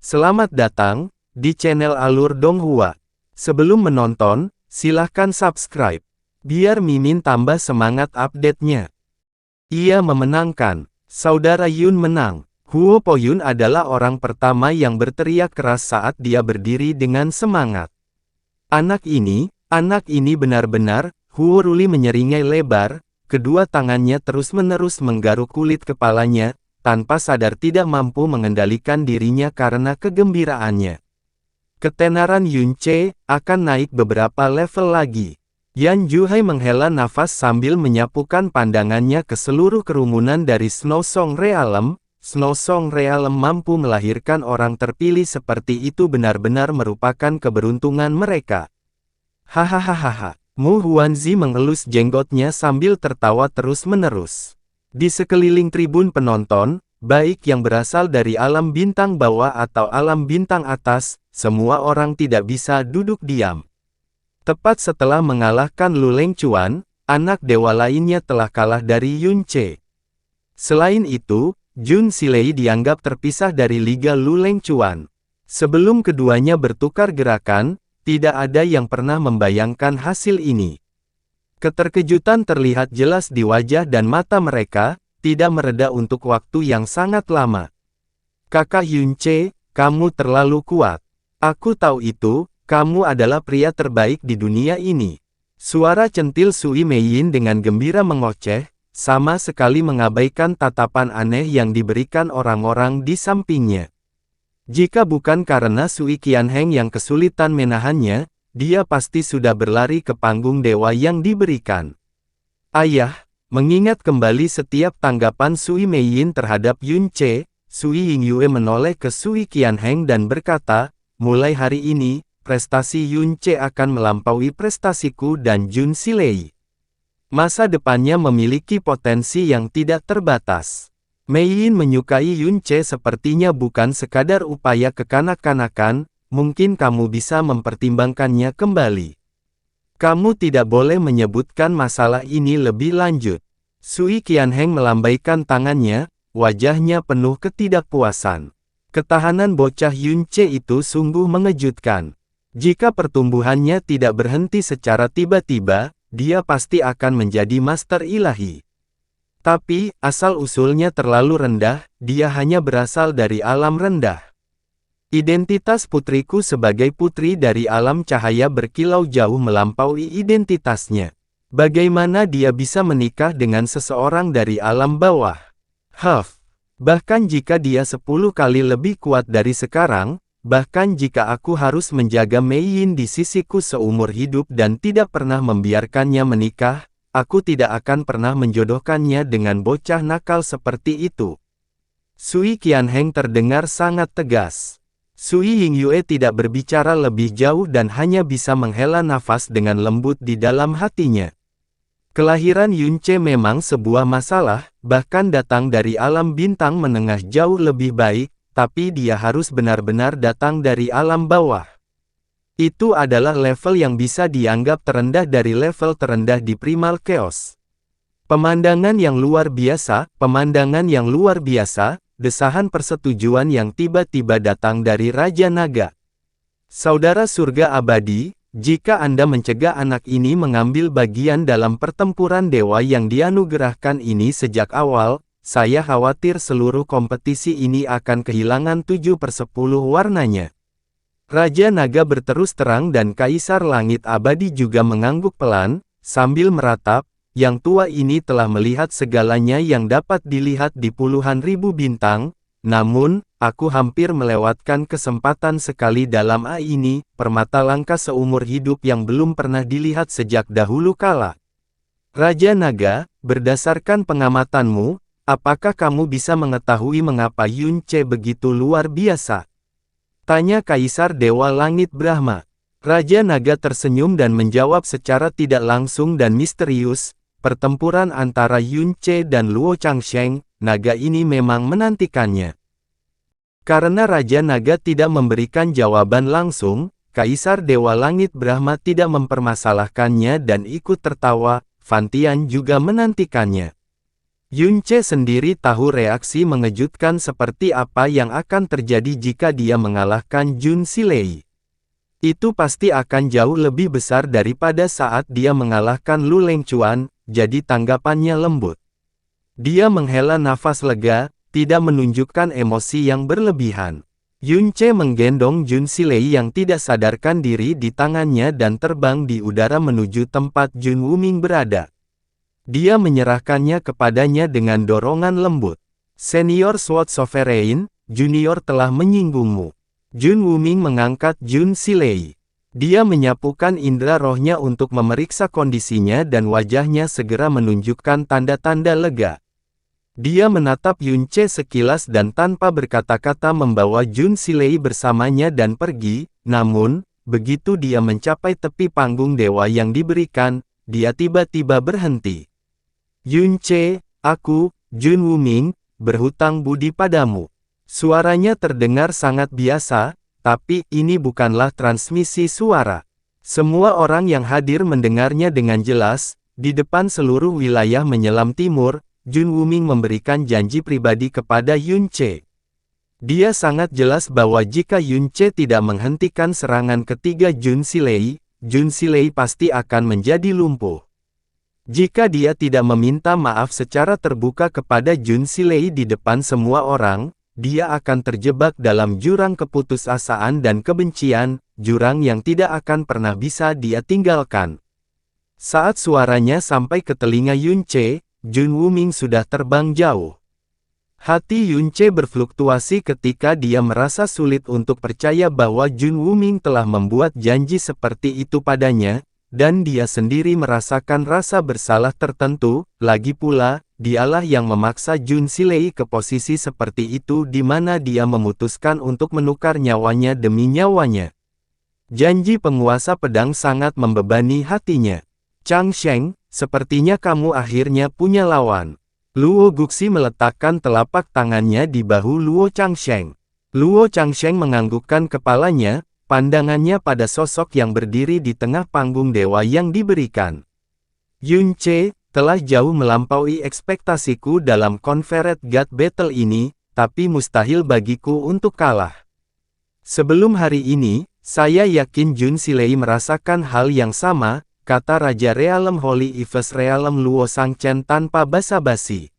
Selamat datang di channel Alur Donghua. Sebelum menonton, silahkan subscribe, biar Mimin tambah semangat update-nya. Ia memenangkan. Saudara Yun menang. Huo Poyun adalah orang pertama yang berteriak keras saat dia berdiri dengan semangat. Anak ini benar-benar, Huo Ruli menyeringai lebar, kedua tangannya terus-menerus menggaruk kulit kepalanya, tanpa sadar tidak mampu mengendalikan dirinya karena kegembiraannya. Ketenaran Yun Ce akan naik beberapa level lagi. Yan Juhai menghela nafas sambil menyapukan pandangannya ke seluruh kerumunan dari Snow Song Realm. Snow Song Realm mampu melahirkan orang terpilih seperti itu benar-benar merupakan keberuntungan mereka. Hahaha. Mu Huanzi mengelus jenggotnya sambil tertawa terus-menerus. Di sekeliling tribun penonton, baik yang berasal dari alam bintang bawah atau alam bintang atas, semua orang tidak bisa duduk diam. Tepat setelah mengalahkan Lu Lengquan, anak dewa lainnya telah kalah dari Yun Ce. Selain itu, Jun Silei dianggap terpisah dari Liga Lu Lengquan. Sebelum keduanya bertukar gerakan, tidak ada yang pernah membayangkan hasil ini. Keterkejutan terlihat jelas di wajah dan mata mereka, tidak mereda untuk waktu yang sangat lama. Kakak Yun Ce, kamu terlalu kuat. Aku tahu itu, kamu adalah pria terbaik di dunia ini. Suara centil Sui Meiyin dengan gembira mengoceh, sama sekali mengabaikan tatapan aneh yang diberikan orang-orang di sampingnya. Jika bukan karena Sui Qianheng yang kesulitan menahannya, dia pasti sudah berlari ke panggung dewa yang diberikan. Ayah, mengingat kembali setiap tanggapan Sui Meiyin terhadap Yun Ce, Sui Yingyue menoleh ke Sui Qianheng dan berkata, mulai hari ini, prestasi Yun Ce akan melampaui prestasiku dan Jun Silei. Masa depannya memiliki potensi yang tidak terbatas. Meiyin menyukai Yun Ce sepertinya bukan sekadar upaya kekanak-kanakan, mungkin kamu bisa mempertimbangkannya kembali. Kamu tidak boleh menyebutkan masalah ini lebih lanjut. Sui Qianheng melambaikan tangannya, wajahnya penuh ketidakpuasan. Ketahanan bocah Yun Ce itu sungguh mengejutkan. Jika pertumbuhannya tidak berhenti secara tiba-tiba, dia pasti akan menjadi master ilahi. Tapi, asal-usulnya terlalu rendah, dia hanya berasal dari alam rendah. Identitas putriku sebagai putri dari alam cahaya berkilau jauh melampaui identitasnya. Bagaimana dia bisa menikah dengan seseorang dari alam bawah? Bahkan jika dia 10 kali lebih kuat dari sekarang, bahkan jika aku harus menjaga Meiyin di sisiku seumur hidup dan tidak pernah membiarkannya menikah, aku tidak akan pernah menjodohkannya dengan bocah nakal seperti itu. Sui Qianheng terdengar sangat tegas. Sui Yingyue tidak berbicara lebih jauh dan hanya bisa menghela nafas dengan lembut di dalam hatinya. Kelahiran Yun Ce memang sebuah masalah, bahkan datang dari alam bintang menengah jauh lebih baik, tapi dia harus benar-benar datang dari alam bawah. Itu adalah level yang bisa dianggap terendah dari level terendah di Primal Chaos. Pemandangan yang luar biasa, desahan persetujuan yang tiba-tiba datang dari Raja Naga. Saudara surga abadi, jika Anda mencegah anak ini mengambil bagian dalam pertempuran dewa yang dianugerahkan ini sejak awal, saya khawatir seluruh kompetisi ini akan kehilangan 7/10 warnanya. Raja Naga berterus terang dan Kaisar Langit Abadi juga mengangguk pelan, sambil meratap. Yang tua ini telah melihat segalanya yang dapat dilihat di puluhan ribu bintang, namun, aku hampir melewatkan kesempatan sekali dalam ini, permata langka seumur hidup yang belum pernah dilihat sejak dahulu kala. Raja Naga, berdasarkan pengamatanmu, apakah kamu bisa mengetahui mengapa Yun Ce begitu luar biasa? Tanya Kaisar Dewa Langit Brahma. Raja Naga tersenyum dan menjawab secara tidak langsung dan misterius. Pertempuran antara Yun Ce dan Luo Changsheng, naga ini memang menantikannya. Karena Raja Naga tidak memberikan jawaban langsung, Kaisar Dewa Langit Brahma tidak mempermasalahkannya dan ikut tertawa, Fan Tian juga menantikannya. Yunce sendiri tahu reaksi mengejutkan seperti apa yang akan terjadi jika dia mengalahkan Jun Silei. Itu pasti akan jauh lebih besar daripada saat dia mengalahkan Lu Lengquan, jadi tanggapannya lembut. Dia menghela nafas lega, tidak menunjukkan emosi yang berlebihan. Yunce menggendong Jun Silei yang tidak sadarkan diri di tangannya dan terbang di udara menuju tempat Jun Wuming berada. Dia menyerahkannya kepadanya dengan dorongan lembut. Senior Sword Sovereign, Junior telah menyinggungmu. Jun Wuming mengangkat Jun Silei. Dia menyapukan indera rohnya untuk memeriksa kondisinya dan wajahnya segera menunjukkan tanda-tanda lega. Dia menatap Yunce sekilas dan tanpa berkata-kata membawa Jun Silei bersamanya dan pergi, namun, begitu dia mencapai tepi panggung dewa yang diberikan, dia tiba-tiba berhenti. Yunce, aku, Jun Wuming, berhutang budi padamu. Suaranya terdengar sangat biasa, tapi ini bukanlah transmisi suara. Semua orang yang hadir mendengarnya dengan jelas, di depan seluruh wilayah menyelam timur, Jun Wuming memberikan janji pribadi kepada Yunce. Dia sangat jelas bahwa jika Yunce tidak menghentikan serangan ketiga Jun Silei pasti akan menjadi lumpuh. Jika dia tidak meminta maaf secara terbuka kepada Jun Silei di depan semua orang, dia akan terjebak dalam jurang keputusasaan dan kebencian, jurang yang tidak akan pernah bisa dia tinggalkan. Saat suaranya sampai ke telinga Yunce, Jun Wuming sudah terbang jauh. Hati Yunce berfluktuasi ketika dia merasa sulit untuk percaya bahwa Jun Wuming telah membuat janji seperti itu padanya, dan dia sendiri merasakan rasa bersalah tertentu. Lagi pula, dialah yang memaksa Jun Silei ke posisi seperti itu di mana dia memutuskan untuk menukar nyawanya demi nyawanya. Janji penguasa pedang sangat membebani hatinya. Chang Sheng, sepertinya kamu akhirnya punya lawan. Luo Guxi meletakkan telapak tangannya di bahu Luo Changsheng. Luo Changsheng menganggukkan kepalanya, pandangannya pada sosok yang berdiri di tengah panggung dewa yang diberikan. Yunce, telah jauh melampaui ekspektasiku dalam Confederate God Battle ini, tapi mustahil bagiku untuk kalah. Sebelum hari ini, saya yakin Jun Silei merasakan hal yang sama, kata Raja Realem Holy Eves Realem Luo Sangchen tanpa basa-basi.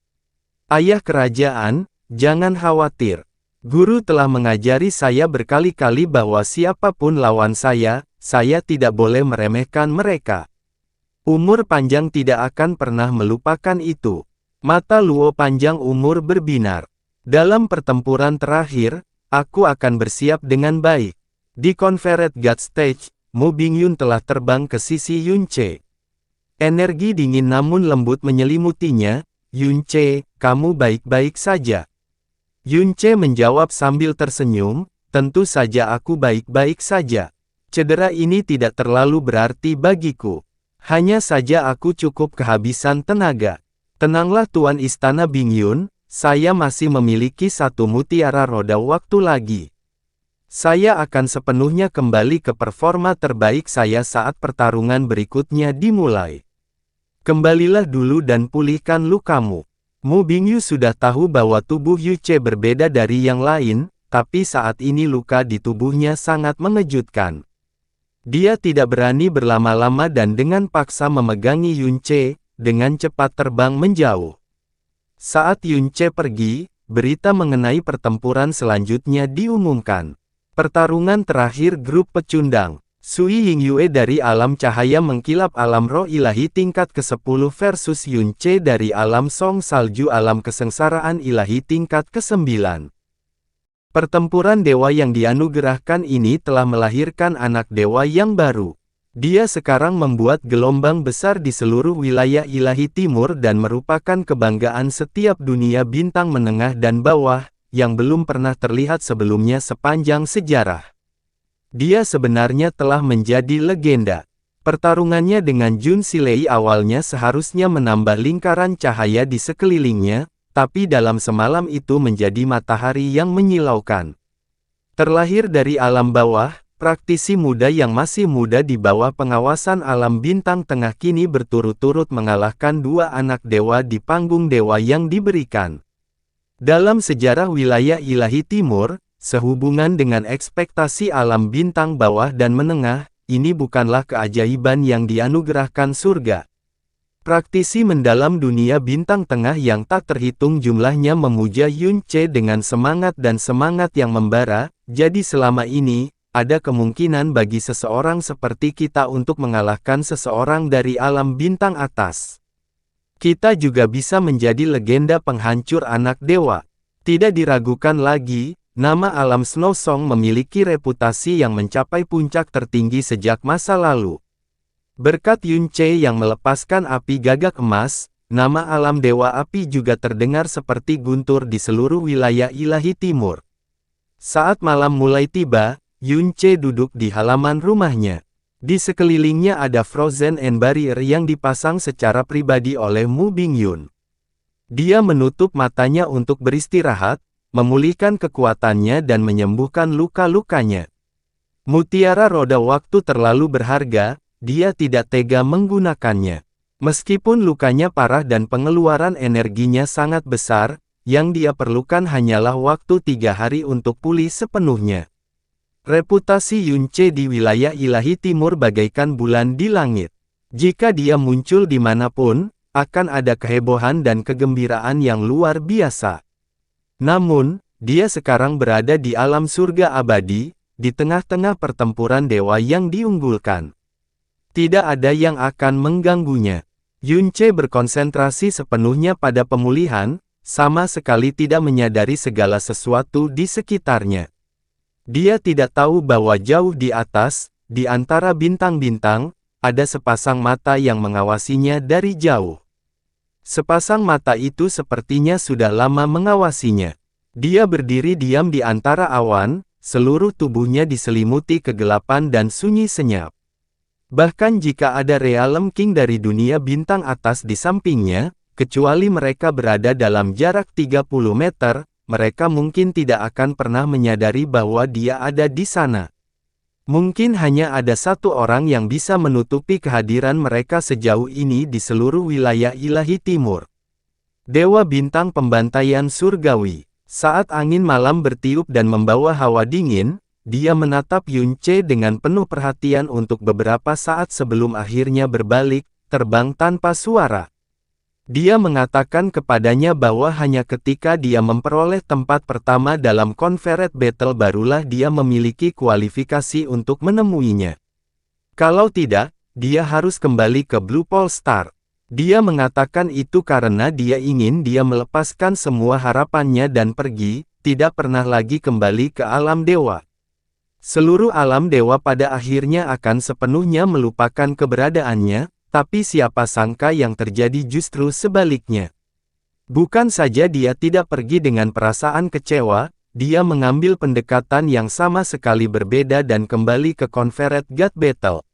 Ayah kerajaan, jangan khawatir. Guru telah mengajari saya berkali-kali bahwa siapapun lawan saya tidak boleh meremehkan mereka. Umur panjang tidak akan pernah melupakan itu. Mata Luo panjang umur berbinar. Dalam pertempuran terakhir, aku akan bersiap dengan baik. Di Confederate God Stage, Mu Bingyun telah terbang ke sisi Yunce. Energi dingin namun lembut menyelimutinya. Yunce, kamu baik-baik saja. Yunce menjawab sambil tersenyum, tentu saja aku baik-baik saja. Cedera ini tidak terlalu berarti bagiku. Hanya saja aku cukup kehabisan tenaga. Tenanglah Tuan Istana Bingyun, saya masih memiliki satu mutiara roda waktu lagi. Saya akan sepenuhnya kembali ke performa terbaik saya saat pertarungan berikutnya dimulai. Kembalilah dulu dan pulihkan lukamu. Mu Bingyu sudah tahu bahwa tubuh Yuce berbeda dari yang lain, tapi saat ini luka di tubuhnya sangat mengejutkan. Dia tidak berani berlama-lama dan dengan paksa memegangi Yunce, dengan cepat terbang menjauh. Saat Yunce pergi, berita mengenai pertempuran selanjutnya diumumkan. Pertarungan terakhir grup pecundang. Sui Yingyue dari alam cahaya mengkilap alam roh ilahi tingkat ke-10 versus Yunce dari alam song salju alam kesengsaraan ilahi tingkat ke-9. Pertempuran dewa yang dianugerahkan ini telah melahirkan anak dewa yang baru. Dia sekarang membuat gelombang besar di seluruh wilayah ilahi timur dan merupakan kebanggaan setiap dunia bintang menengah dan bawah, yang belum pernah terlihat sebelumnya sepanjang sejarah. Dia sebenarnya telah menjadi legenda. Pertarungannya dengan Jun Silei awalnya seharusnya menambah lingkaran cahaya di sekelilingnya, tapi dalam semalam itu menjadi matahari yang menyilaukan. Terlahir dari alam bawah, praktisi muda yang masih muda di bawah pengawasan alam bintang tengah kini berturut-turut mengalahkan dua anak dewa di panggung dewa yang diberikan. Dalam sejarah wilayah ilahi timur, sehubungan dengan ekspektasi alam bintang bawah dan menengah, ini bukanlah keajaiban yang dianugerahkan surga. Praktisi mendalam dunia bintang tengah yang tak terhitung jumlahnya memuja Yun Ce dengan semangat dan semangat yang membara, jadi selama ini, ada kemungkinan bagi seseorang seperti kita untuk mengalahkan seseorang dari alam bintang atas. Kita juga bisa menjadi legenda penghancur anak dewa. Tidak diragukan lagi, nama alam Snow Song memiliki reputasi yang mencapai puncak tertinggi sejak masa lalu. Berkat Yun Ce yang melepaskan api gagak emas, nama alam dewa api juga terdengar seperti guntur di seluruh wilayah ilahi timur. Saat malam mulai tiba, Yun Ce duduk di halaman rumahnya. Di sekelilingnya ada frozen end barrier yang dipasang secara pribadi oleh Mu Bingyun. Dia menutup matanya untuk beristirahat, memulihkan kekuatannya dan menyembuhkan luka-lukanya. Mutiara roda waktu terlalu berharga, dia tidak tega menggunakannya. Meskipun lukanya parah dan pengeluaran energinya sangat besar, yang dia perlukan hanyalah waktu 3 hari untuk pulih sepenuhnya. Reputasi Yun Ce di wilayah ilahi timur bagaikan bulan di langit. Jika dia muncul dimanapun, akan ada kehebohan dan kegembiraan yang luar biasa. Namun, dia sekarang berada di alam surga abadi, di tengah-tengah pertempuran dewa yang diunggulkan. Tidak ada yang akan mengganggunya. Yun Ce berkonsentrasi sepenuhnya pada pemulihan, sama sekali tidak menyadari segala sesuatu di sekitarnya. Dia tidak tahu bahwa jauh di atas, di antara bintang-bintang, ada sepasang mata yang mengawasinya dari jauh. Sepasang mata itu sepertinya sudah lama mengawasinya. Dia berdiri diam di antara awan, seluruh tubuhnya diselimuti kegelapan dan sunyi senyap. Bahkan jika ada Realm King dari dunia bintang atas di sampingnya, kecuali mereka berada dalam jarak 30 meter, mereka mungkin tidak akan pernah menyadari bahwa dia ada di sana. Mungkin hanya ada satu orang yang bisa menutupi kehadiran mereka sejauh ini di seluruh wilayah ilahi timur. Dewa bintang pembantaian surgawi. Saat angin malam bertiup dan membawa hawa dingin, dia menatap Yun Ce dengan penuh perhatian untuk beberapa saat sebelum akhirnya berbalik, terbang tanpa suara. Dia mengatakan kepadanya bahwa hanya ketika dia memperoleh tempat pertama dalam Conferred Battle barulah dia memiliki kualifikasi untuk menemuinya. Kalau tidak, dia harus kembali ke Blue Pole Star. Dia mengatakan itu karena dia ingin dia melepaskan semua harapannya dan pergi, tidak pernah lagi kembali ke alam dewa. Seluruh alam dewa pada akhirnya akan sepenuhnya melupakan keberadaannya, tapi siapa sangka yang terjadi justru sebaliknya. Bukan saja dia tidak pergi dengan perasaan kecewa, dia mengambil pendekatan yang sama sekali berbeda dan kembali ke Conferred God Battle.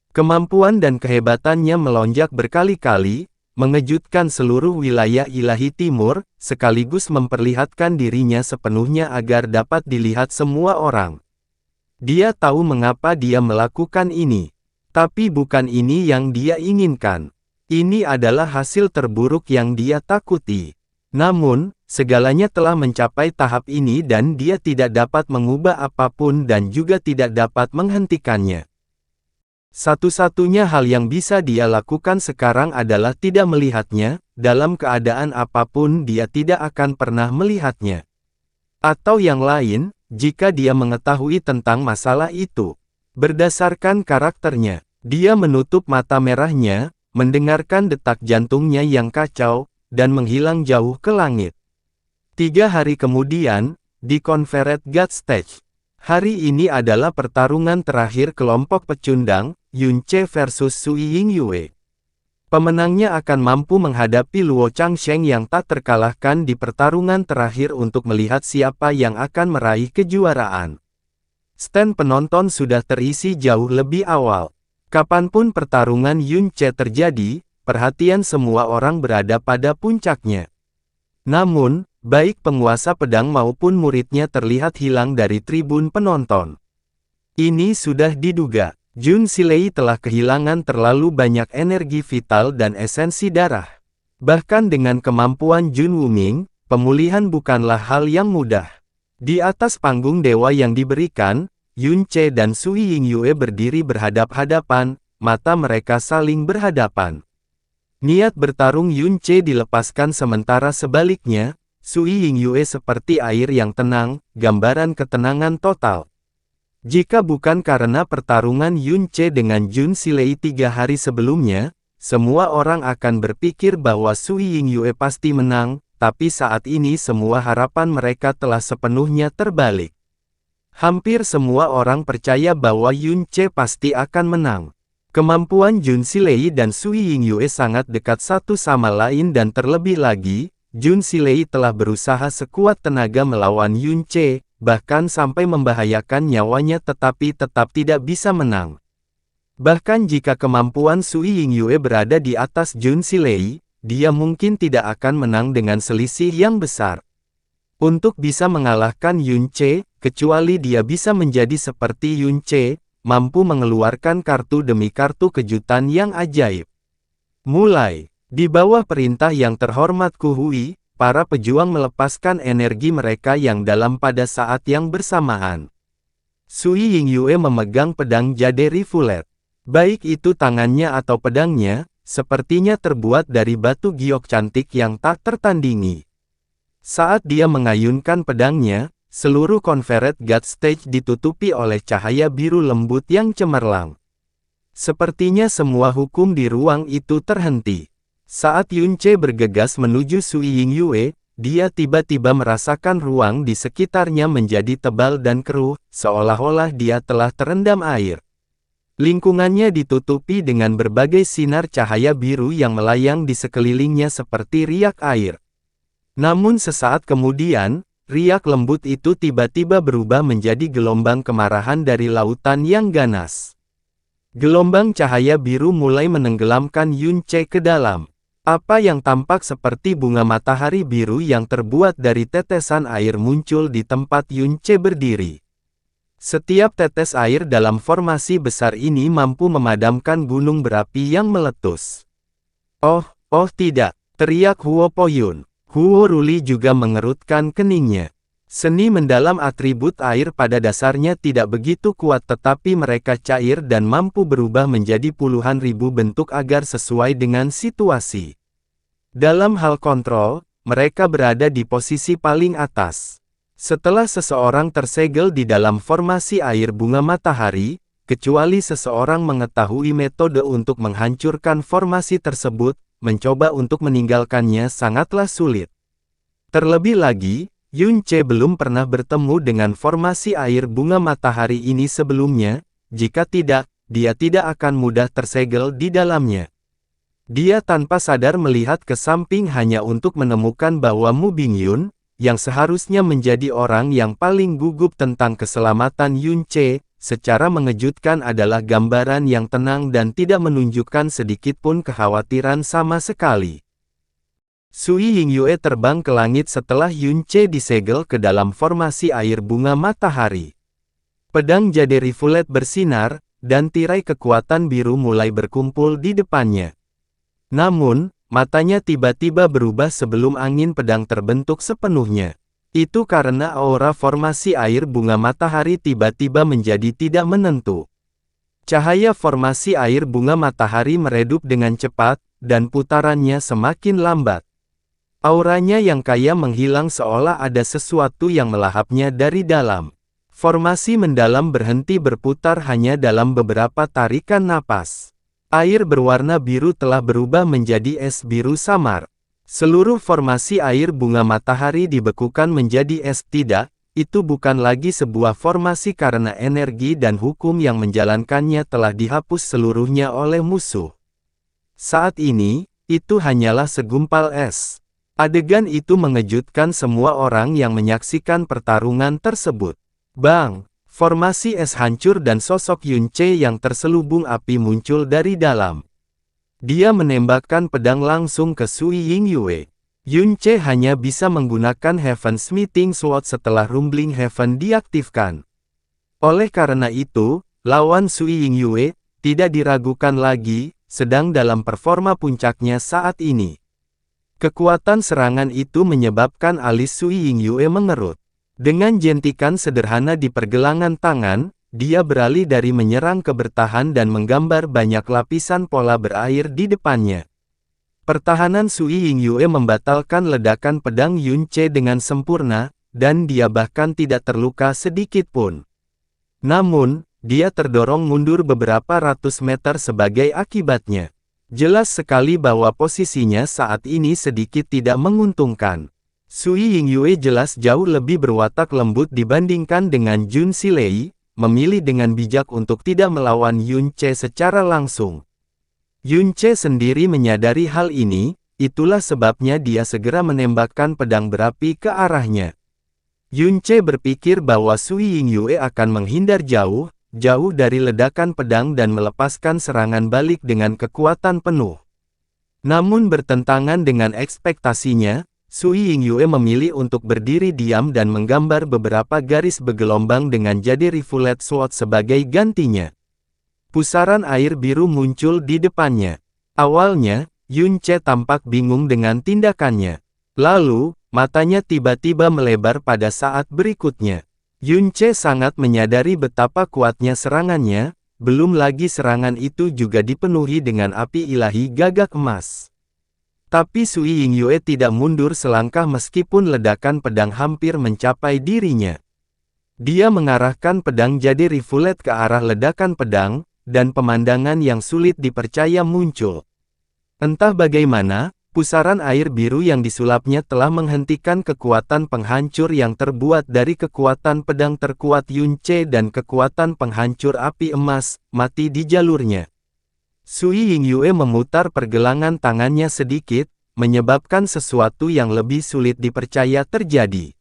Kemampuan dan kehebatannya melonjak berkali-kali, mengejutkan seluruh wilayah ilahi timur, sekaligus memperlihatkan dirinya sepenuhnya agar dapat dilihat semua orang. Dia tahu mengapa dia melakukan ini. Tapi bukan ini yang dia inginkan. Ini adalah hasil terburuk yang dia takuti. Namun, segalanya telah mencapai tahap ini dan dia tidak dapat mengubah apapun dan juga tidak dapat menghentikannya. Satu-satunya hal yang bisa dia lakukan sekarang adalah tidak melihatnya, dalam keadaan apapun dia tidak akan pernah melihatnya. Atau yang lain, jika dia mengetahui tentang masalah itu. Berdasarkan karakternya, dia menutup mata merahnya, mendengarkan detak jantungnya yang kacau, dan menghilang jauh ke langit. 3 hari kemudian, di Conferred God Stage. Hari ini adalah pertarungan terakhir kelompok pecundang, Yun Ce versus Sui Yingyue. Pemenangnya akan mampu menghadapi Luo Changsheng yang tak terkalahkan di pertarungan terakhir untuk melihat siapa yang akan meraih kejuaraan. Stand penonton sudah terisi jauh lebih awal. Kapanpun pertarungan Yun Ce terjadi, perhatian semua orang berada pada puncaknya. Namun, baik penguasa pedang maupun muridnya terlihat hilang dari tribun penonton. Ini sudah diduga. Jun Silei telah kehilangan terlalu banyak energi vital dan esensi darah. Bahkan dengan kemampuan Jun Wuming, pemulihan bukanlah hal yang mudah. Di atas panggung dewa yang diberikan, Yun Ce dan Sui Yingyue berdiri berhadap-hadapan, mata mereka saling berhadapan. Niat bertarung Yun Ce dilepaskan sementara sebaliknya, Sui Yingyue seperti air yang tenang, gambaran ketenangan total. Jika bukan karena pertarungan Yun Ce dengan Jun Silei 3 hari sebelumnya, semua orang akan berpikir bahwa Sui Yingyue pasti menang, tapi saat ini semua harapan mereka telah sepenuhnya terbalik. Hampir semua orang percaya bahwa Yun Ce pasti akan menang. Kemampuan Jun Silei dan Sui Yingyue sangat dekat satu sama lain dan terlebih lagi, Jun Silei telah berusaha sekuat tenaga melawan Yun Ce, bahkan sampai membahayakan nyawanya tetapi tetap tidak bisa menang. Bahkan jika kemampuan Sui Yingyue berada di atas Jun Silei, dia mungkin tidak akan menang dengan selisih yang besar. Untuk bisa mengalahkan Yun Ce, kecuali dia bisa menjadi seperti Yun Ce, mampu mengeluarkan kartu demi kartu kejutan yang ajaib. Mulai, di bawah perintah yang terhormat Ku Hui, para pejuang melepaskan energi mereka yang dalam pada saat yang bersamaan. Sui Yingyue memegang pedang jade rivulet. Baik itu tangannya atau pedangnya, sepertinya terbuat dari batu giok cantik yang tak tertandingi. Saat dia mengayunkan pedangnya, seluruh Confederate God Stage ditutupi oleh cahaya biru lembut yang cemerlang. Sepertinya semua hukum di ruang itu terhenti. Saat Yun Ce bergegas menuju Sui Yingyue, dia tiba-tiba merasakan ruang di sekitarnya menjadi tebal dan keruh, seolah-olah dia telah terendam air. Lingkungannya ditutupi dengan berbagai sinar cahaya biru yang melayang di sekelilingnya seperti riak air. Namun sesaat kemudian, riak lembut itu tiba-tiba berubah menjadi gelombang kemarahan dari lautan yang ganas. Gelombang cahaya biru mulai menenggelamkan Yun Ce ke dalam. Apa yang tampak seperti bunga matahari biru yang terbuat dari tetesan air muncul di tempat Yun Ce berdiri. Setiap tetes air dalam formasi besar ini mampu memadamkan gunung berapi yang meletus. Oh tidak, teriak Huo Poyun. Huo Ruli juga mengerutkan keningnya. Seni mendalam atribut air pada dasarnya tidak begitu kuat tetapi mereka cair dan mampu berubah menjadi puluhan ribu bentuk agar sesuai dengan situasi. Dalam hal kontrol, mereka berada di posisi paling atas. Setelah seseorang tersegel di dalam formasi air bunga matahari, kecuali seseorang mengetahui metode untuk menghancurkan formasi tersebut, mencoba untuk meninggalkannya sangatlah sulit. Terlebih lagi, Yun Ce belum pernah bertemu dengan formasi air bunga matahari ini sebelumnya, jika tidak, dia tidak akan mudah tersegel di dalamnya. Dia tanpa sadar melihat ke samping hanya untuk menemukan bahwa Mu Bingyun, yang seharusnya menjadi orang yang paling gugup tentang keselamatan Yun Ce, secara mengejutkan adalah gambaran yang tenang dan tidak menunjukkan sedikitpun kekhawatiran sama sekali. Sui Yingyue terbang ke langit setelah Yun Ce disegel ke dalam formasi air bunga matahari. Pedang jade rivulet bersinar, dan tirai kekuatan biru mulai berkumpul di depannya. Namun, matanya tiba-tiba berubah sebelum angin pedang terbentuk sepenuhnya. Itu karena aura formasi air bunga matahari tiba-tiba menjadi tidak menentu. Cahaya formasi air bunga matahari meredup dengan cepat, dan putarannya semakin lambat. Auranya yang kaya menghilang seolah ada sesuatu yang melahapnya dari dalam. Formasi mendalam berhenti berputar hanya dalam beberapa tarikan napas. Air berwarna biru telah berubah menjadi es biru samar. Seluruh formasi air bunga matahari dibekukan menjadi es. Tidak, itu bukan lagi sebuah formasi karena energi dan hukum yang menjalankannya telah dihapus seluruhnya oleh musuh. Saat ini, itu hanyalah segumpal es. Adegan itu mengejutkan semua orang yang menyaksikan pertarungan tersebut. Bang! Formasi es hancur dan sosok Yun Ce yang terselubung api muncul dari dalam. Dia menembakkan pedang langsung ke Sui Yingyue. Yun Ce hanya bisa menggunakan Heaven Smithing Sword setelah Rumbling Heaven diaktifkan. Oleh karena itu, lawan Sui Yingyue tidak diragukan lagi, sedang dalam performa puncaknya saat ini. Kekuatan serangan itu menyebabkan alis Sui Yingyue mengerut. Dengan jentikan sederhana di pergelangan tangan, dia beralih dari menyerang ke bertahan dan menggambar banyak lapisan pola berair di depannya. Pertahanan Sui Yingyue membatalkan ledakan pedang Yun Ce dengan sempurna, dan dia bahkan tidak terluka sedikit pun. Namun, dia terdorong mundur beberapa ratus meter sebagai akibatnya. Jelas sekali bahwa posisinya saat ini sedikit tidak menguntungkan. Sui Yingyue jelas jauh lebih berwatak lembut dibandingkan dengan Jun Silei, memilih dengan bijak untuk tidak melawan Yun Ce secara langsung. Yun Ce sendiri menyadari hal ini, itulah sebabnya dia segera menembakkan pedang berapi ke arahnya. Yun Ce berpikir bahwa Sui Yingyue akan menghindar jauh dari ledakan pedang dan melepaskan serangan balik dengan kekuatan penuh. Namun bertentangan dengan ekspektasinya, Sui Yingyue memilih untuk berdiri diam dan menggambar beberapa garis bergelombang dengan jadi Rivulet Sword sebagai gantinya. Pusaran air biru muncul di depannya. Awalnya, Yun Ce tampak bingung dengan tindakannya. Lalu, matanya tiba-tiba melebar pada saat berikutnya. Yun Ce sangat menyadari betapa kuatnya serangannya, belum lagi serangan itu juga dipenuhi dengan api ilahi gagak emas. Tapi Sui Yingyue tidak mundur selangkah meskipun ledakan pedang hampir mencapai dirinya. Dia mengarahkan pedang jadi Rivulet ke arah ledakan pedang, dan pemandangan yang sulit dipercaya muncul. Entah bagaimana, pusaran air biru yang disulapnya telah menghentikan kekuatan penghancur yang terbuat dari kekuatan pedang terkuat Yun Ce dan kekuatan penghancur api emas, mati di jalurnya. Sui Yingyue memutar pergelangan tangannya sedikit, menyebabkan sesuatu yang lebih sulit dipercaya terjadi.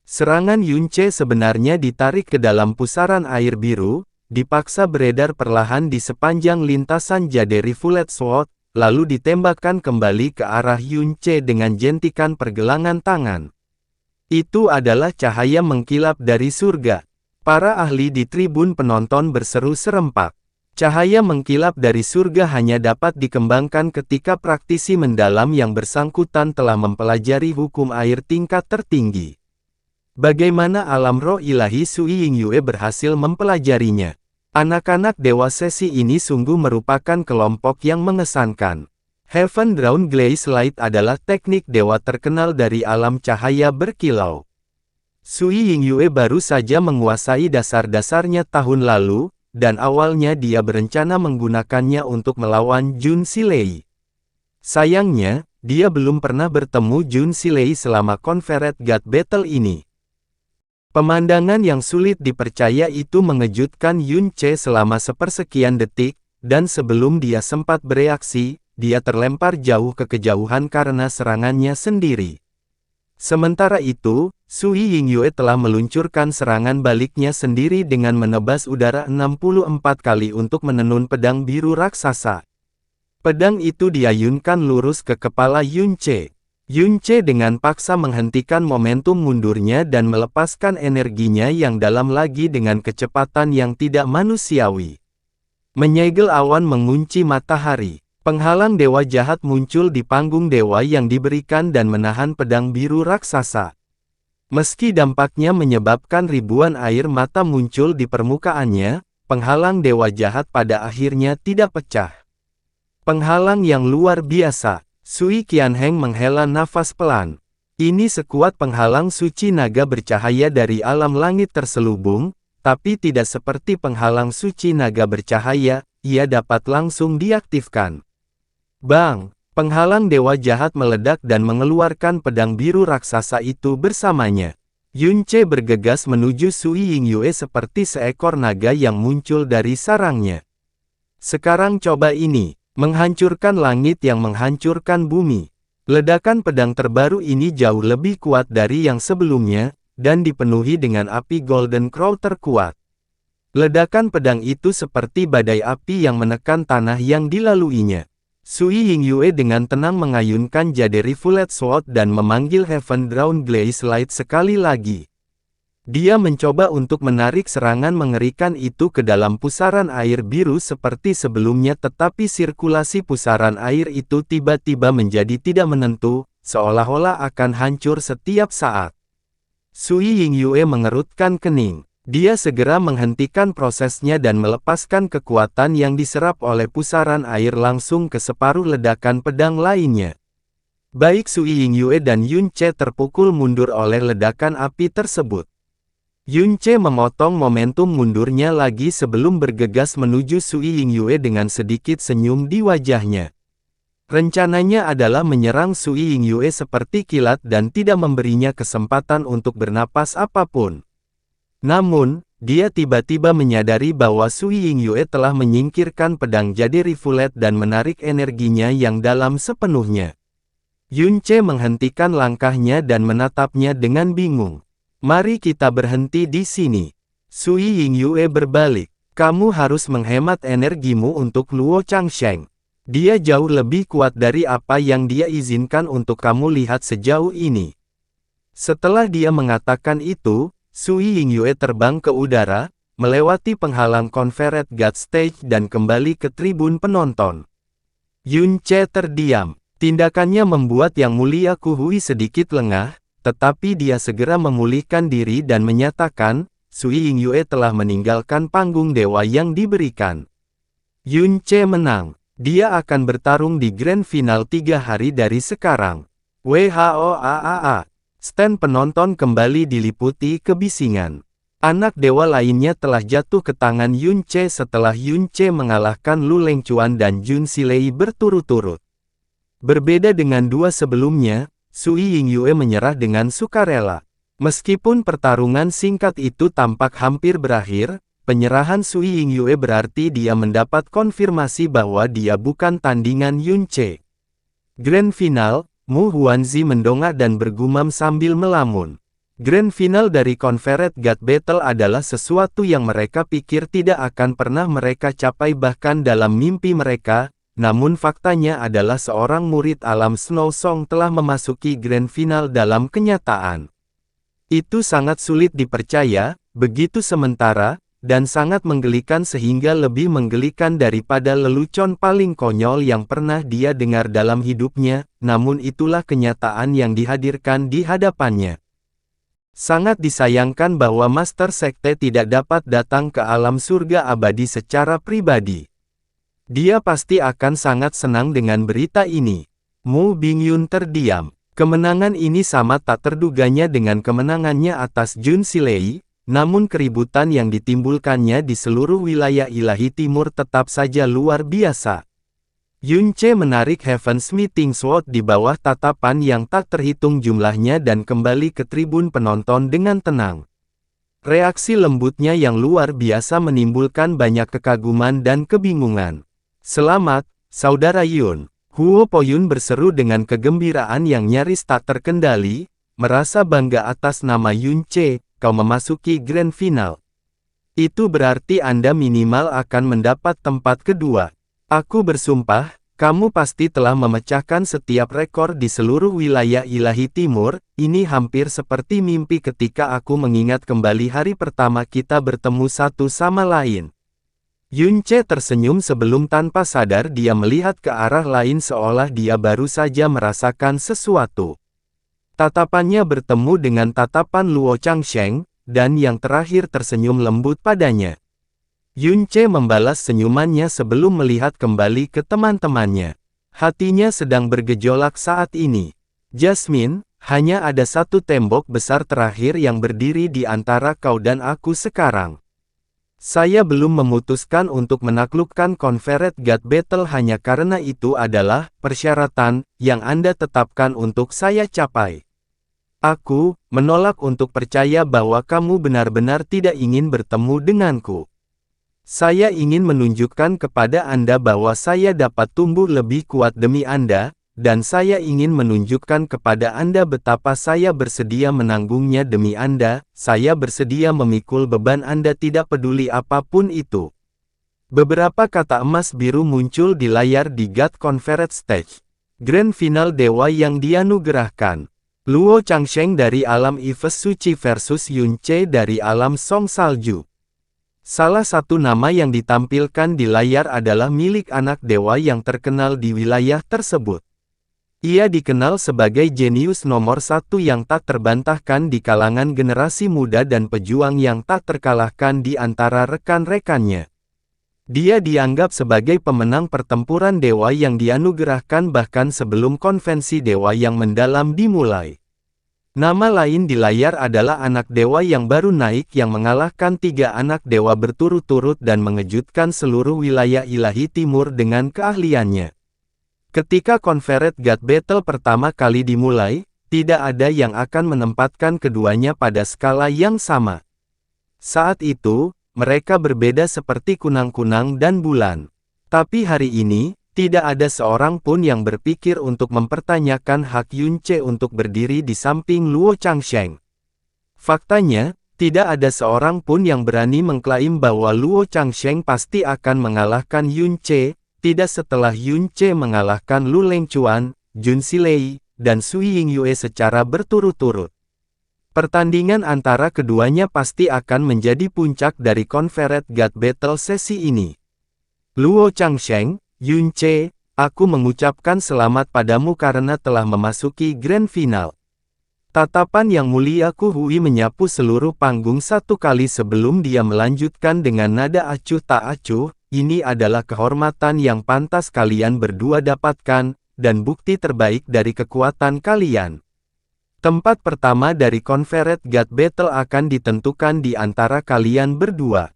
Serangan Yun Ce sebenarnya ditarik ke dalam pusaran air biru, dipaksa beredar perlahan di sepanjang lintasan jade Rivulet Sword, lalu ditembakkan kembali ke arah Yun Ce dengan jentikan pergelangan tangan. Itu adalah cahaya mengkilap dari surga. Para ahli di tribun penonton berseru serempak. Cahaya mengkilap dari surga hanya dapat dikembangkan ketika praktisi mendalam yang bersangkutan telah mempelajari hukum air tingkat tertinggi. Bagaimana alam roh ilahi Sui Yingyue berhasil mempelajarinya? Anak-anak dewa sesi ini sungguh merupakan kelompok yang mengesankan. Heaven Drawn Glaze Light adalah teknik dewa terkenal dari alam cahaya berkilau. Sui Yingyue baru saja menguasai dasar-dasarnya tahun lalu, dan awalnya dia berencana menggunakannya untuk melawan Jun Silei. Sayangnya, dia belum pernah bertemu Jun Silei selama Confederate God Battle ini. Pemandangan yang sulit dipercaya itu mengejutkan Yun Ce selama sepersekian detik, dan sebelum dia sempat bereaksi, dia terlempar jauh ke kejauhan karena serangannya sendiri. Sementara itu, Sui Yingyue telah meluncurkan serangan baliknya sendiri dengan menebas udara 64 kali untuk menenun pedang biru raksasa. Pedang itu diayunkan lurus ke kepala Yun Ce. Yun Ce dengan paksa menghentikan momentum mundurnya dan melepaskan energinya yang dalam lagi dengan kecepatan yang tidak manusiawi. Menyegel awan mengunci matahari. Penghalang dewa jahat muncul di panggung dewa yang diberikan dan menahan pedang biru raksasa. Meski dampaknya menyebabkan ribuan air mata muncul di permukaannya, penghalang dewa jahat pada akhirnya tidak pecah. Penghalang yang luar biasa. Sui Qianheng menghela nafas pelan. Ini sekuat penghalang suci naga bercahaya dari alam langit terselubung, tapi tidak seperti penghalang suci naga bercahaya, ia dapat langsung diaktifkan. Bang! Penghalang dewa jahat meledak dan mengeluarkan pedang biru raksasa itu bersamanya. Yun Ce bergegas menuju Sui Yingyue seperti seekor naga yang muncul dari sarangnya. Sekarang coba ini, menghancurkan langit yang menghancurkan bumi. Ledakan pedang terbaru ini jauh lebih kuat dari yang sebelumnya, dan dipenuhi dengan api Golden Crow terkuat. Ledakan pedang itu seperti badai api yang menekan tanah yang dilaluinya. Sui Yingyue dengan tenang mengayunkan jade Rivulet Sword dan memanggil Heaven Drawn Glaze Light sekali lagi. Dia mencoba untuk menarik serangan mengerikan itu ke dalam pusaran air biru seperti sebelumnya, tetapi sirkulasi pusaran air itu tiba-tiba menjadi tidak menentu, seolah-olah akan hancur setiap saat. Sui Yingyue mengerutkan kening. Dia segera menghentikan prosesnya dan melepaskan kekuatan yang diserap oleh pusaran air langsung ke separuh ledakan pedang lainnya. Baik Sui Yingyue dan Yun Ce terpukul mundur oleh ledakan api tersebut. Yun Ce memotong momentum mundurnya lagi sebelum bergegas menuju Sui Yingyue dengan sedikit senyum di wajahnya. Rencananya adalah menyerang Sui Yingyue seperti kilat dan tidak memberinya kesempatan untuk bernapas apapun. Namun, dia tiba-tiba menyadari bahwa Sui Yingyue telah menyingkirkan pedang jadi rivulet dan menarik energinya yang dalam sepenuhnya. Yun Ce menghentikan langkahnya dan menatapnya dengan bingung. Mari kita berhenti di sini. Sui Yingyue berbalik. Kamu harus menghemat energimu untuk Luo Changsheng. Dia jauh lebih kuat dari apa yang dia izinkan untuk kamu lihat sejauh ini. Setelah dia mengatakan itu, Sui Yingyue terbang ke udara, melewati penghalang Confederate Guard Stage dan kembali ke tribun penonton. Yun Ce terdiam. Tindakannya membuat Yang Mulia Kuhui sedikit lengah, tetapi dia segera memulihkan diri dan menyatakan, Sui Yingyue telah meninggalkan panggung dewa yang diberikan. Yun Ce menang. Dia akan bertarung di Grand Final 3 hari dari sekarang. WHOAAA. Stand penonton kembali diliputi kebisingan. Anak dewa lainnya telah jatuh ke tangan Yun Ce setelah Yun Ce mengalahkan Lu Lengquan dan Jun Silei berturut-turut. Berbeda dengan dua sebelumnya, Sui Yingyue menyerah dengan sukarela. Meskipun pertarungan singkat itu tampak hampir berakhir, penyerahan Sui Yingyue berarti dia mendapat konfirmasi bahwa dia bukan tandingan Yun Ce. Grand Final, Mu Huanzi mendongak dan bergumam sambil melamun. Grand Final dari Confederate Guard Battle adalah sesuatu yang mereka pikir tidak akan pernah mereka capai bahkan dalam mimpi mereka. Namun faktanya adalah seorang murid alam Snow Song telah memasuki Grand Final dalam kenyataan. Itu sangat sulit dipercaya, begitu sementara, dan sangat menggelikan sehingga lebih menggelikan daripada lelucon paling konyol yang pernah dia dengar dalam hidupnya, namun itulah kenyataan yang dihadirkan di hadapannya. Sangat disayangkan bahwa Master Sekte tidak dapat datang ke alam surga abadi secara pribadi. Dia pasti akan sangat senang dengan berita ini. Mu Bingyun terdiam. Kemenangan ini sama tak terduganya dengan kemenangannya atas Jun Silei, namun keributan yang ditimbulkannya di seluruh wilayah ilahi timur tetap saja luar biasa. Yun Ce menarik Heaven's Meeting Sword di bawah tatapan yang tak terhitung jumlahnya dan kembali ke tribun penonton dengan tenang. Reaksi lembutnya yang luar biasa menimbulkan banyak kekaguman dan kebingungan. Selamat, Saudara Yun. Huo Poyun berseru dengan kegembiraan yang nyaris tak terkendali, merasa bangga atas nama Yun Ce, kau memasuki Grand Final. Itu berarti Anda minimal akan mendapat tempat kedua. Aku bersumpah, kamu pasti telah memecahkan setiap rekor di seluruh wilayah ilahi timur, ini hampir seperti mimpi ketika aku mengingat kembali hari pertama kita bertemu satu sama lain. Yun Ce tersenyum sebelum tanpa sadar dia melihat ke arah lain seolah dia baru saja merasakan sesuatu. Tatapannya bertemu dengan tatapan Luo Changsheng, dan yang terakhir tersenyum lembut padanya. Yun Ce membalas senyumannya sebelum melihat kembali ke teman-temannya. Hatinya sedang bergejolak saat ini. Jasmine, hanya ada satu tembok besar terakhir yang berdiri di antara kau dan aku sekarang. Saya belum memutuskan untuk menaklukkan Confederate Guard Battle hanya karena itu adalah persyaratan yang Anda tetapkan untuk saya capai. Aku menolak untuk percaya bahwa kamu benar-benar tidak ingin bertemu denganku. Saya ingin menunjukkan kepada Anda bahwa saya dapat tumbuh lebih kuat demi Anda, dan saya ingin menunjukkan kepada Anda betapa saya bersedia menanggungnya demi Anda, saya bersedia memikul beban Anda tidak peduli apapun itu. Beberapa kata emas biru muncul di layar di God Confederate Stage. Grand Final Dewa yang dianugerahkan. Luo Changsheng dari alam Yves Suci versus Yun Ce dari alam Song Salju. Salah satu nama yang ditampilkan di layar adalah milik anak dewa yang terkenal di wilayah tersebut. Ia dikenal sebagai jenius nomor satu yang tak terbantahkan di kalangan generasi muda dan pejuang yang tak terkalahkan di antara rekan-rekannya. Dia dianggap sebagai pemenang pertempuran dewa yang dianugerahkan bahkan sebelum konvensi dewa yang mendalam dimulai. Nama lain di layar adalah anak dewa yang baru naik yang mengalahkan 3 anak dewa berturut-turut dan mengejutkan seluruh wilayah ilahi timur dengan keahliannya. Ketika Conferred God Battle pertama kali dimulai, tidak ada yang akan menempatkan keduanya pada skala yang sama. Saat itu, mereka berbeda seperti kunang-kunang dan bulan. Tapi hari ini, tidak ada seorang pun yang berpikir untuk mempertanyakan hak Yun Ce untuk berdiri di samping Luo Changsheng. Faktanya, tidak ada seorang pun yang berani mengklaim bahwa Luo Changsheng pasti akan mengalahkan Yun Ce, tidak setelah Yun Ce mengalahkan Lu Lengchuan, Jun Silei, dan Sui Yingyue secara berturut-turut. Pertandingan antara keduanya pasti akan menjadi puncak dari Conferred God Battle sesi ini. Luo Changsheng, Yun Ce, aku mengucapkan selamat padamu karena telah memasuki Grand Final. Tatapan Yang Mulia Ku Hui menyapu seluruh panggung satu kali sebelum dia melanjutkan dengan nada acuh tak acuh, ini adalah kehormatan yang pantas kalian berdua dapatkan, dan bukti terbaik dari kekuatan kalian. Tempat pertama dari Conferred God Battle akan ditentukan di antara kalian berdua.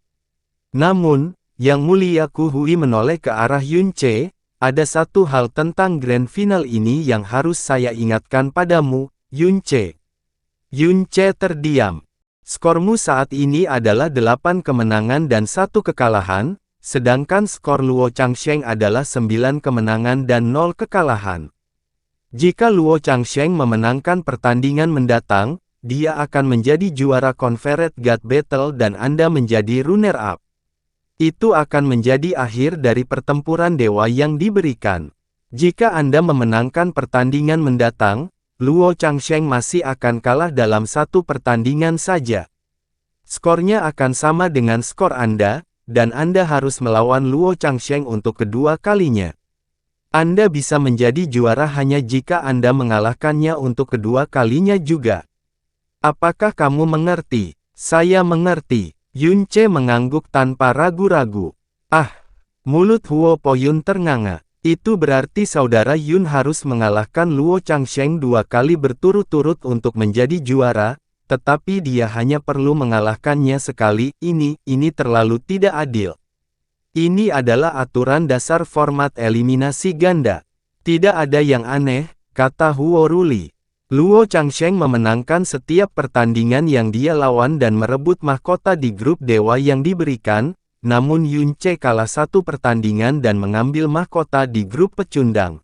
Namun, Yang Mulia Ku Hui menoleh ke arah Yun Ce, ada satu hal tentang Grand Final ini yang harus saya ingatkan padamu, Yun Ce. Yun Ce terdiam. Skormu saat ini adalah 8 kemenangan dan 1 kekalahan, sedangkan skor Luo Changsheng adalah 9 kemenangan dan 0 kekalahan. Jika Luo Changsheng memenangkan pertandingan mendatang, dia akan menjadi juara Conferred God Battle dan Anda menjadi runner-up. Itu akan menjadi akhir dari pertempuran dewa yang diberikan. Jika Anda memenangkan pertandingan mendatang, Luo Changsheng masih akan kalah dalam 1 pertandingan saja. Skornya akan sama dengan skor Anda, dan Anda harus melawan Luo Changsheng untuk kedua kalinya. Anda bisa menjadi juara hanya jika Anda mengalahkannya untuk kedua kalinya juga. Apakah kamu mengerti? Saya mengerti. Yun Ce mengangguk tanpa ragu-ragu. Ah, mulut Huo Poyun ternganga. Itu berarti saudara Yun harus mengalahkan Luo Changsheng 2 kali berturut-turut untuk menjadi juara, tetapi dia hanya perlu mengalahkannya sekali. Ini terlalu tidak adil. Ini adalah aturan dasar format eliminasi ganda. Tidak ada yang aneh, kata Huo Ruli. Luo Changsheng memenangkan setiap pertandingan yang dia lawan dan merebut mahkota di grup dewa yang diberikan, namun Yun Ce kalah 1 pertandingan dan mengambil mahkota di grup pecundang.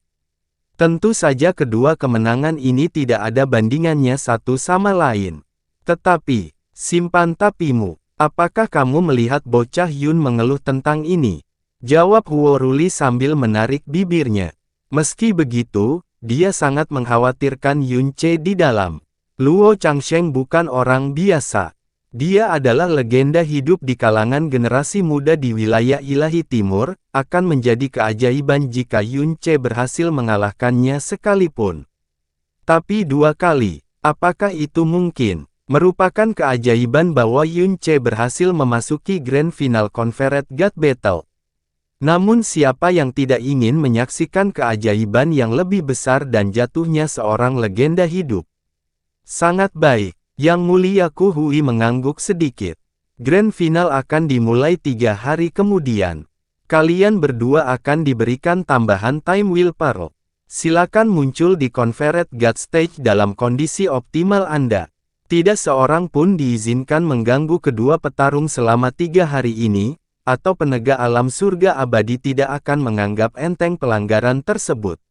Tentu saja kedua kemenangan ini tidak ada bandingannya satu sama lain. Tetapi, simpan tapimu. Apakah kamu melihat bocah Yun mengeluh tentang ini? Jawab Huo Ruli sambil menarik bibirnya. Meski begitu, dia sangat mengkhawatirkan Yun Ce di dalam. Luo Changsheng bukan orang biasa. Dia adalah legenda hidup di kalangan generasi muda di wilayah ilahi timur, akan menjadi keajaiban jika Yun Ce berhasil mengalahkannya sekalipun. Tapi 2 kali, apakah itu mungkin? Merupakan keajaiban bahwa Yun Ce berhasil memasuki Grand Final Conferred God Battle. Namun siapa yang tidak ingin menyaksikan keajaiban yang lebih besar dan jatuhnya seorang legenda hidup? Sangat baik, Yang Mulia Ku Hui mengangguk sedikit. Grand Final akan dimulai 3 hari kemudian. Kalian berdua akan diberikan tambahan Time Will Pearl. Silakan muncul di Conferred God Stage dalam kondisi optimal Anda. Tidak seorang pun diizinkan mengganggu kedua petarung selama 3 hari ini, atau penegak alam surga abadi tidak akan menganggap enteng pelanggaran tersebut.